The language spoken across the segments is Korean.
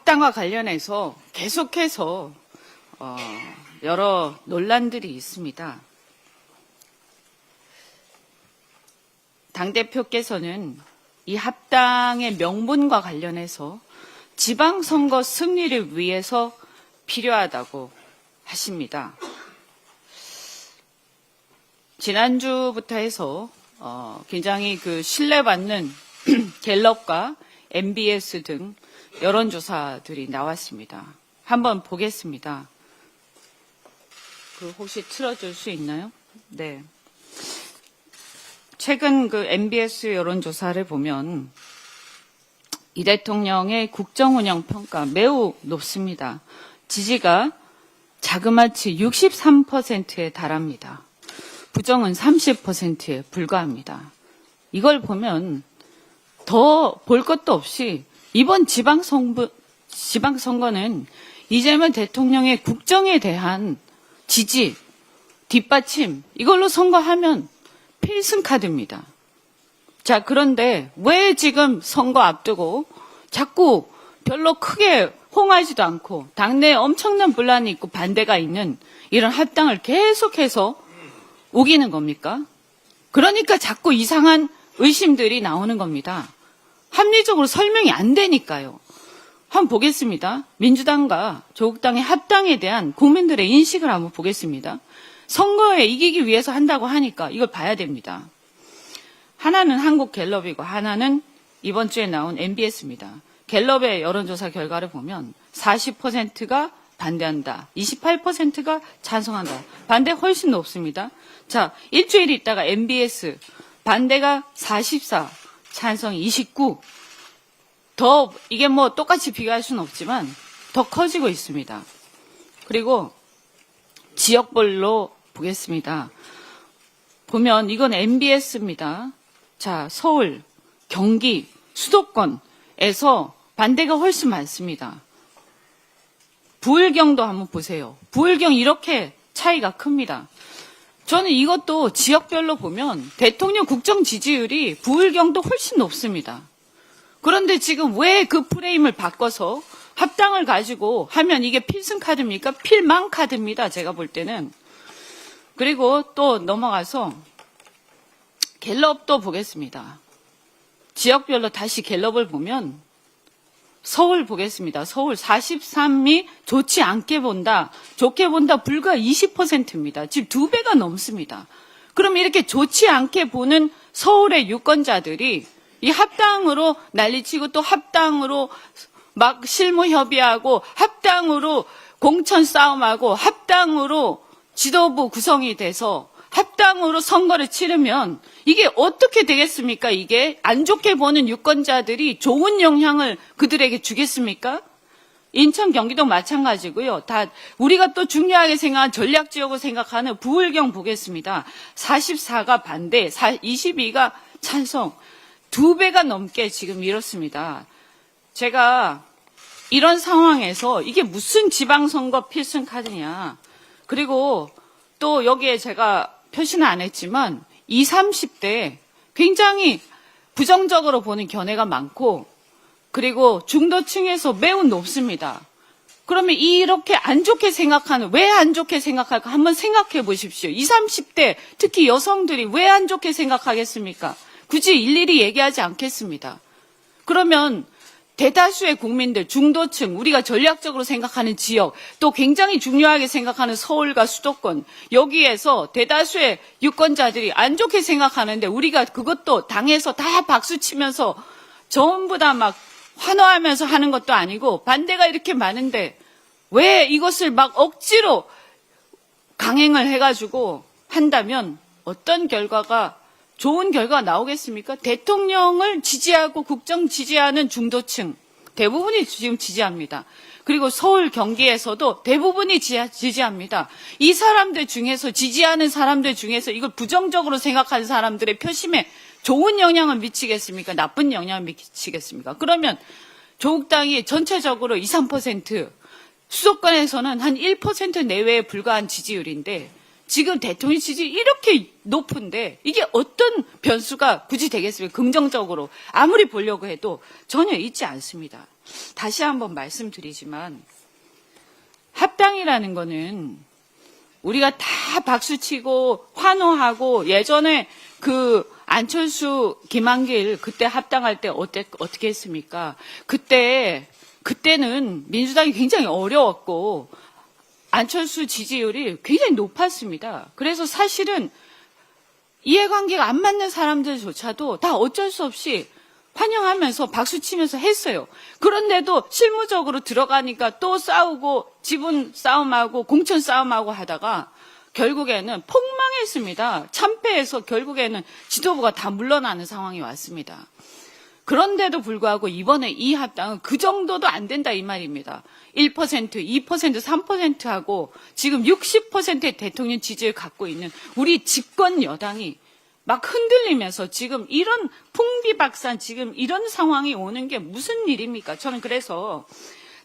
합당과 관련해서 계속해서 여러 논란들이 있습니다. 당대표께서는 이 합당의 명분과 관련해서 지방선거 승리를 위해서 필요하다고 하십니다. 지난주부터 해서 굉장히 신뢰받는 갤럽과 MBS 등 여론조사들이 나왔습니다. 한번 보겠습니다. 혹시 틀어줄 수 있나요? 네. 최근 MBS 여론조사를 보면 이 대통령의 국정운영 평가 매우 높습니다. 지지가 자그마치 63%에 달합니다. 부정은 30%에 불과합니다. 이걸 보면 더 볼 것도 없이 이번 지방선거는 이재명 대통령의 국정에 대한 지지, 뒷받침 이걸로 선거하면 필승카드입니다. 자, 그런데 왜 지금 선거 앞두고 자꾸 별로 크게 홍하지도 않고 당내에 엄청난 분란이 있고 반대가 있는 이런 합당을 계속해서 우기는 겁니까? 그러니까 자꾸 이상한 의심들이 나오는 겁니다. 합리적으로 설명이 안 되니까요. 한번 보겠습니다. 민주당과 조국당의 합당에 대한 국민들의 인식을 한번 보겠습니다. 선거에 이기기 위해서 한다고 하니까 이걸 봐야 됩니다. 하나는 한국갤럽이고 하나는 이번 주에 나온 MBS입니다. 갤럽의 여론조사 결과를 보면 40%가 반대한다. 28%가 찬성한다. 반대 훨씬 높습니다. 자, 일주일 있다가 MBS 반대가 44, 찬성이 29. 더 이게 똑같이 비교할 수는 없지만 더 커지고 있습니다. 그리고 지역별로 보겠습니다. 보면 이건 MBS입니다. 자, 서울, 경기, 수도권에서 반대가 훨씬 많습니다. 부울경도 한번 보세요. 부울경 이렇게 차이가 큽니다. 저는 이것도 지역별로 보면 대통령 국정 지지율이 부울경도 훨씬 높습니다. 그런데 지금 왜 그 프레임을 바꿔서 합당을 가지고 하면 이게 필승카드입니까? 필망카드입니다. 제가 볼 때는. 그리고 또 넘어가서 갤럽도 보겠습니다. 지역별로 다시 갤럽을 보면 서울 보겠습니다. 서울 43이 좋지 않게 본다, 좋게 본다 불과 20%입니다. 지금 2배가 넘습니다. 그럼 이렇게 좋지 않게 보는 서울의 유권자들이 이 합당으로 난리치고 또 합당으로 막 실무 협의하고 합당으로 공천 싸움하고 합당으로 지도부 구성이 돼서 합당으로 선거를 치르면 이게 어떻게 되겠습니까? 이게 안 좋게 보는 유권자들이 좋은 영향을 그들에게 주겠습니까? 인천, 경기도 마찬가지고요. 다 우리가 또 중요하게 생각한 전략지역으로 생각하는 부울경 보겠습니다. 44가 반대, 22가 찬성. 2배가 넘게 지금 이렇습니다. 제가 이런 상황에서 이게 무슨 지방선거 필승카드냐. 그리고 또 여기에 제가 표시는 안 했지만 20, 30대 굉장히 부정적으로 보는 견해가 많고 그리고 중도층에서 매우 높습니다. 그러면 이렇게 안 좋게 생각하는, 왜 안 좋게 생각할까 한번 생각해 보십시오. 20, 30대 특히 여성들이 왜 안 좋게 생각하겠습니까? 굳이 일일이 얘기하지 않겠습니다. 그러면 대다수의 국민들, 중도층, 우리가 전략적으로 생각하는 지역, 또 굉장히 중요하게 생각하는 서울과 수도권, 여기에서 대다수의 유권자들이 안 좋게 생각하는데 우리가 그것도 당에서 다 박수치면서 전부 다 막 환호하면서 하는 것도 아니고 반대가 이렇게 많은데 왜 이것을 막 억지로 강행을 해가지고 한다면 어떤 결과가 좋은 결과가 나오겠습니까? 대통령을 지지하고 국정 지지하는 중도층 대부분이 지금 지지합니다. 그리고 서울, 경기에서도 대부분이 지지합니다. 이 사람들 중에서 지지하는 사람들 중에서 이걸 부정적으로 생각하는 사람들의 표심에 좋은 영향을 미치겠습니까? 나쁜 영향을 미치겠습니까? 그러면 조국당이 전체적으로 2, 3%, 수도권에서는 한 1% 내외에 불과한 지지율인데 지금 대통령 지지 이렇게 높은데 이게 어떤 변수가 굳이 되겠습니까? 긍정적으로 아무리 보려고 해도 전혀 있지 않습니다. 다시 한번 말씀드리지만 합당이라는 거는 우리가 다 박수치고 환호하고 예전에 그 안철수, 김한길 그때 합당할 때 어떻게 했습니까? 그때는 민주당이 굉장히 어려웠고 안철수 지지율이 굉장히 높았습니다. 그래서 사실은 이해관계가 안 맞는 사람들조차도 다 어쩔 수 없이 환영하면서 박수치면서 했어요. 그런데도 실무적으로 들어가니까 또 싸우고 지분 싸움하고 공천 싸움하고 하다가 결국에는 폭망했습니다. 참패해서 결국에는 지도부가 다 물러나는 상황이 왔습니다. 그런데도 불구하고 이번에 이 합당은 그 정도도 안 된다 이 말입니다. 1%, 2%, 3%하고 지금 60%의 대통령 지지를 갖고 있는 우리 집권 여당이 막 흔들리면서 지금 이런 풍비박산 지금 이런 상황이 오는 게 무슨 일입니까? 저는 그래서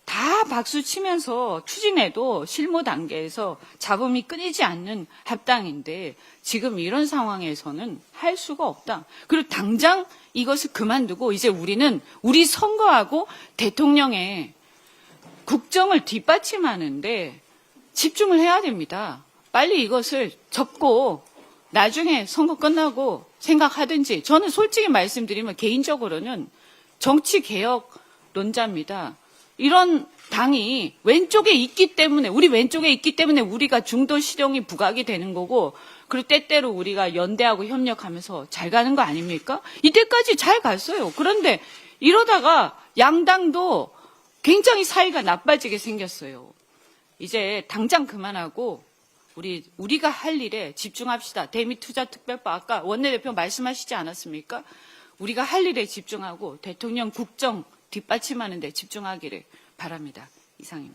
다 박수 치면서 추진해도 실무 단계에서 잡음이 끊이지 않는 합당인데 지금 이런 상황에서는 할 수가 없다. 그리고 당장 이것을 그만두고 이제 우리는 우리 선거하고 대통령의 국정을 뒷받침하는데 집중을 해야 됩니다. 빨리 이것을 접고 나중에 선거 끝나고 생각하든지 저는 솔직히 말씀드리면 개인적으로는 정치개혁론자입니다. 이런 당이 왼쪽에 있기 때문에 우리 왼쪽에 있기 때문에 우리가 중도 실용이 부각이 되는 거고 그리고 때때로 우리가 연대하고 협력하면서 잘 가는 거 아닙니까? 이때까지 잘 갔어요. 그런데 이러다가 양당도 굉장히 사이가 나빠지게 생겼어요. 이제 당장 그만하고 우리가 할 일에 집중합시다. 대미투자특별법 아까 원내대표 말씀하시지 않았습니까? 우리가 할 일에 집중하고 대통령 국정 뒷받침하는 데 집중하기를 바랍니다. 이상입니다.